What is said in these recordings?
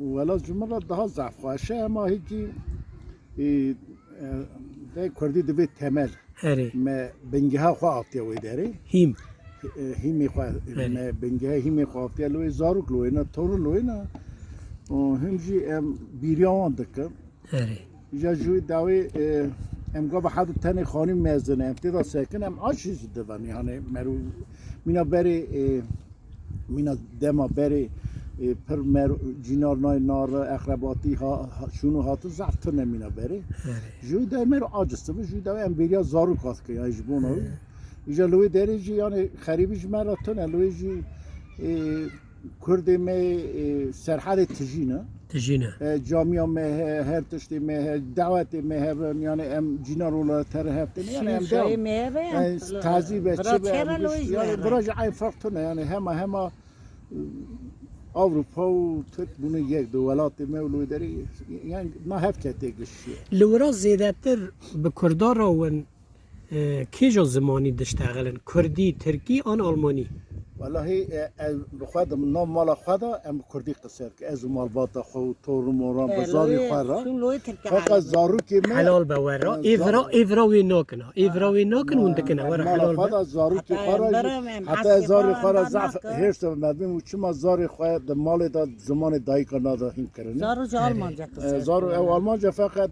ولا جمرة ده ضعف خاشه ما هيجي ده كردي دبي تمل هره ما بنجها خوافتي ويداري هیم هيمي خوا ما بنجها هيمي خوافتي لوي زاروك لوينا تور لوينا همجي بيريان دك هره جا جوي داوي ام قبل حد تاني خانم مزنه ابتدا ساكن ام عاشيز دواني يعني مرو مینا بری مینا دما بری پر مر جینار نای نار اقرباتی ها شونو هاتو زفت نمینا بری جوی دای مرو آجسته به جوی دای ام بریا زارو کات که یا جبونو ایجا لوی دری جی یعنی خریبیش مرا تونه لوی جی کرده می سرحد تجینه تجینه جامعه مه هر تشتی مه دعوت مه یعنی ام جینار ولا تر هفتن یعنی ام دام تعذیب چه به یعنی براج عین فرق نه یعنی همه اروپا و ترک بونه یک دولت مولوی داری یعنی نه هفت کتیگش لورا زیاده تر به کردار و کیجا زمانی دشتغلن کردی ترکی آن آلمانی والله بخواد من نام مال خدا ام کردی قصر که از مال باتا خو تور موران بازاری خورا فقط زارو که من حلال بورا ایورا وی ناکنه ایورا وی ناکن وند کنه ور حلال خدا زارو که خورا حتی زاری خورا ضعف هرس مردم و چما زاری خورا مال دا زمان دای کنا دا هین کرنه زارو آلمان جا زارو او آلمان جا فقط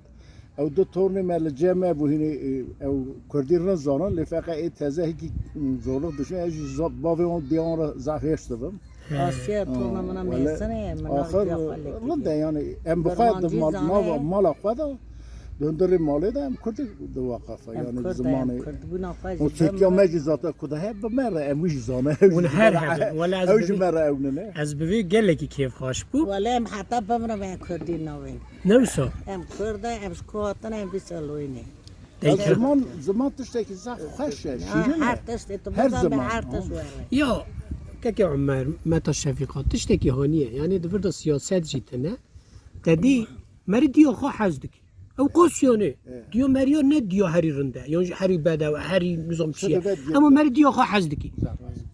او دو تورنی مال جمع بوهینی او کردی رن زانان لفقط ای تازه هیچ زورق دشمن اج باوی اون دیان را زهرش دادم. آسیا تورنا منا میسنه من آخر رنده یعنی ام بخواد مال خدا دندر ماله ده ام کردی دو وقفه یعنی زمانی اون سکیا مجزات کده هب مره اموش زانه اون هر هب ولا اوج مره اونه از بوی گله کی کیف خوش بو ولا ام حتی بمره من کردی نوین نوسا ام کرده ام سکواتن ام بیسالوینه زمان تشتی که زخ خوشه شیرینه هر تشتی تو بازم به هر تشت یا که عمر متا شفیقات تشتی که هانیه یعنی دورد سیاست جیتنه تدی مری دیو خو حزدک او قوسیونه دیو مریا نه دیو هری رنده یعنی هری بده و هری نظام چیه اما مری دیو خو حزدکی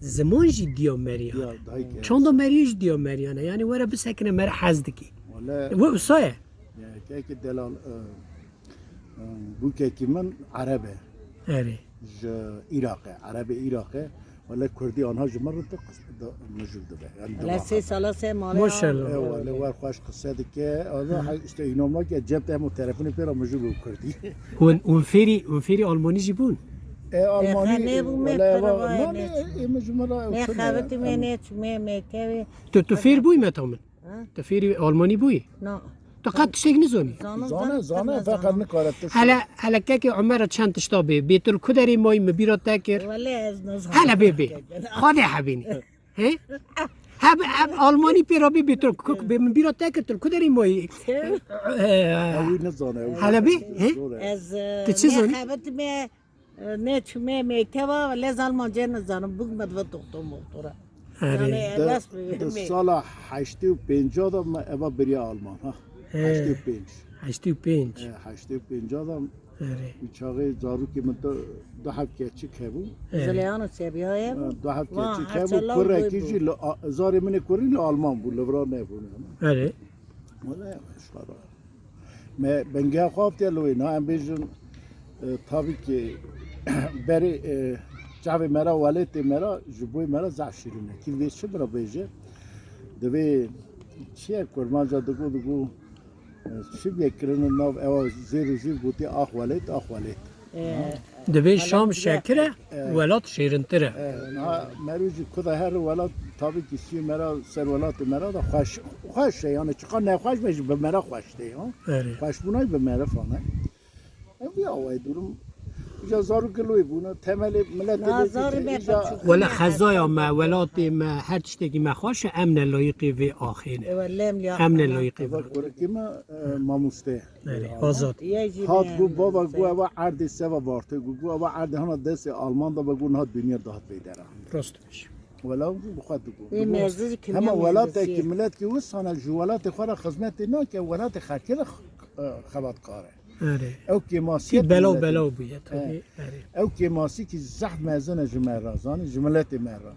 زمان جی دیو مریا چون دو مریش دیو مریانه یعنی وره بسکنه مر حزدکی و سایه که دلال بو که من عربه اره عراقه عرب عراقه ولی کردی آنها جمره تو موجود به لا سه سالا سه ماله ماشاءالله ولی ور خوش قصه که آنها است اینم نه که جبت هم تلفن پیرا موجود به کردی اون فیری آلمانی جیبون آلمانی ولی نه مجموعه نه خبرتی منه چه که تو فیر بوی متامن تو فیری آلمانی بوی نه تو قد تشتگ نزونی زانه فقط نکارت حالا که عمر چند تشتابه بیتر کدری مای مبیرات تکر ولی از نزان حالا بی خواده حبینی هب آلمانی پیرا بیتر مبیرات تکر تر کدری مای اوی نزانه حالا بی از تچیزونی خبرتی نه چه که ولی از آلمان جن نزانم بگم بدو دکتر مختاره سال 85 دا من ابا بریا آلمان ها 85 دا بیچاره زارو که من دو هفته چی که بود زلیان و سیبی های دو هفته چی که بود کره کیجی زاری من کری لآلمان بود لبرا نبود اره ولی اشکارا من بنگه خوابتی لوی نه ام بیشتر تابی که بری جاوی مرا ولایت مرا جبوی مرا زعشیرونه کی ویش برا بیجه دوی چیه کرمان جا دگو چی بیکرن ناو اوا زیر بودی آخ ولایت دوی شام شکره ولات شیرنتره نه مروجی کدا هر ولات تابی کسی مرا سر ولات مرا دا خوش یعنی چقدر نخوش میشه به مرا خوش دی ها خوش بونای به مرا فانه بیا وای دورم اینجا زارو کلوی بونه تمل ملت ولا خزایا ما ولات ما هر تشتگی ما خوش امن لایقی و آخینه امن لایقی و که ما مسته آزاد هات گو بابا گو اوا عرض سوا بارته گو اوا عرض هانا دست آلمان دا بگو نه دنیا داد بیداره راست میشه ولا بخواد گو همه ولات که ملت که وسانه جوالات خورا خدمت نه که ولات خرکل خبات کاره او که ماسی بلا بیه او که ماسی که زحمت مزن جمعه رازان جملت مرا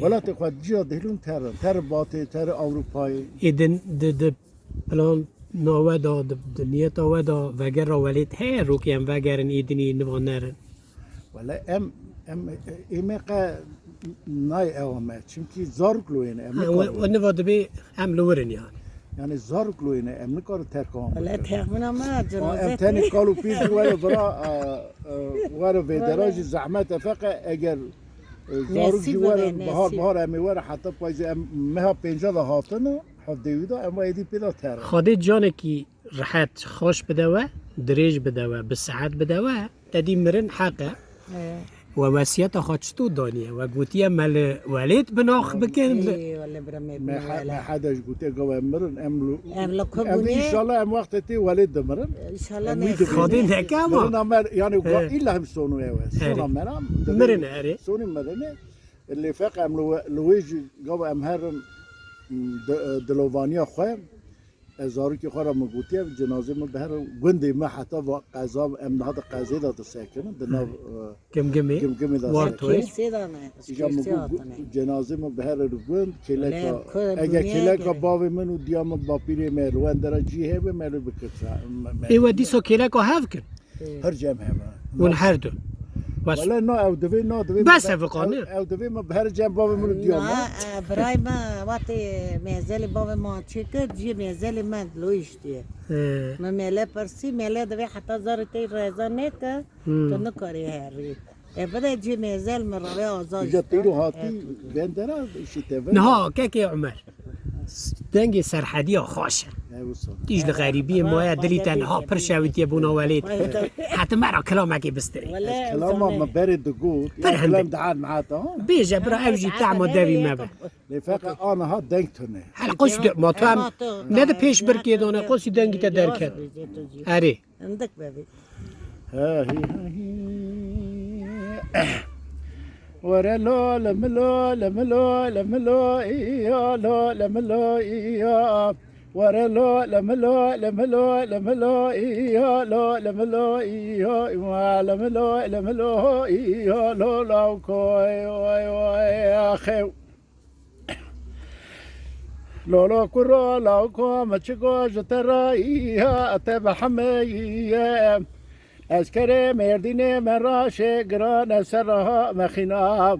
ولا تقعد جا دهلون تر باطي تر أوروباي ایدن د پلان نوه دا د نیت آوه دا وگر را ولید هر رو که هم وگرن ایدنی نوانرن ولا إمقا ناي أوما چونكي زار كلوينه و نواد بی هم لورن يعني زار كلوينه نكار تركهم ولا تخمنا ما ام تاني جنازتي قالوا بيز ولا برا ورا في دراج زحمت فقط اگر زارو نسيب جوار بده، بهار نسيب. بهار امي ورا حتى بايز مها پنجا ده هاتنه حديودا اما يدي بيدا تر خاده جانه کی راحت خوش بدوه دریج بدوه به ساعت بدوه تدی مرن حقه و وصیت خاطشتو دانیه و گوتیه مل ولید بناخ بکن إيه ولا برمي ما حداش قلت قوا مرن املو أملا ام كبني ان شاء الله ام وقت تي ولد مرن إن شاء الله أمي نسيب. خاده نکما مرن امر يعني إيه. الا هم سونو يا سونا مرن مرن اره سوني مرن اللي فاق ام لويجي قوا ام هرن دلوانيا خوام ازارو که خورم مگوتیم جنازه ما به هر گندی ما حتی و قضا ام هذا قضیه داد ساکنه دنا گمگمی گمگمی داد وارد ساکنه توی سيدانا ایجا مگو جنازه ما به هر گند کلکا لا، كل اگر دنیا کلکا گره. باوی منو دیام با پیری مل و اندرا جیه به ملو بکرسا ایوه دیسو کلک هاف کن هر جام هم ون هر دو بس ولا نو او دوی نو دوی بس افقانه. او دوی ما به هر جام باوی منو دیام لا براي ما وقتی مزل بابا ما چیکر جی مزل من لویش دیه ما مله پرسی مله دوی حتی زارتی رضا نکه تو نکاری هری بده جی مزل مروی آزاد ایجا تیرو هاتی بندرا ایشی تبن نه که عمر دنگ سرحدی خوشه تیج غریبی مایا دلی تنها پر شویتی بونا ولید حتی مرا کلامکی بستری ولا كلام ما بارد دقوت برهندك. يعني كلام دعال معناتها بیجه برا اوجی تعمو دوی مبه لفاق انا ها دنكتني هل قوش ما تو هم نده پیش برکی دانه قوسی دنگی تا در کرد اره عندك بابي ها هي ورا لا لملو لملو لملو يا لا لملو يا ورا لا لملو لملو لملو يا لا لملو يا لملو لملو يا لا لا كوي يا خو لولا كرا لا كو مچگو جترا يا اتب حميه اسكري مردين مراش قران سرها مخنا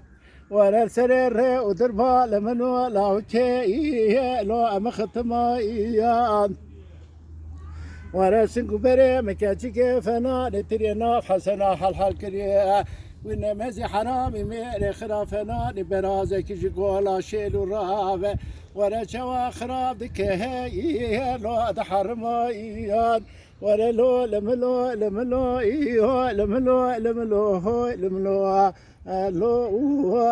ولا سرر ودربا لمنو لا وجهي لو ام ختما يا ولا سنكو بري مكاتيك فنا نترينا حسنا حل كريه وإن مزي حرامي ميري خرافنا نبرازك جيقولا شيلو رابه ولا شوا خراب دكهي لو دحرمايان ولا لو لملو لملو ايو لملو لملو هوي لملو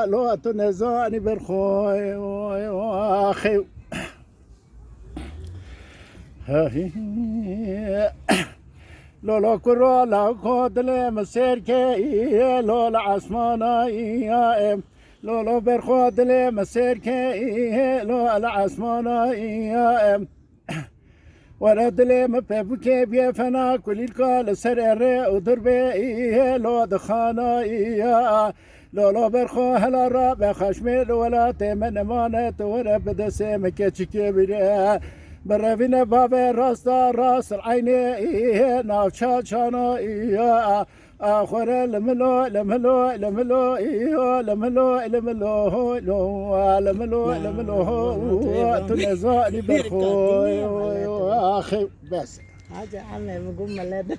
لو تنزاني برخوي واخي لولا كرو لا كودل مسيركي لولا عسمانا لولا برخودل مسيركي لولا عسمانا ورد لي مبابك بيفنا كل الكال سرر ودربي لو دخانا لولا برخو هلا راب خشمل ولا تمن مانت ولا بدا سمك تشكي برافينا بابا راستا راس العيني نافشا شانا آخر لملو لملو لملو لملو لملو لملو لملو تنزاني برخو اخي بس حاجة عمي بقوم ملابس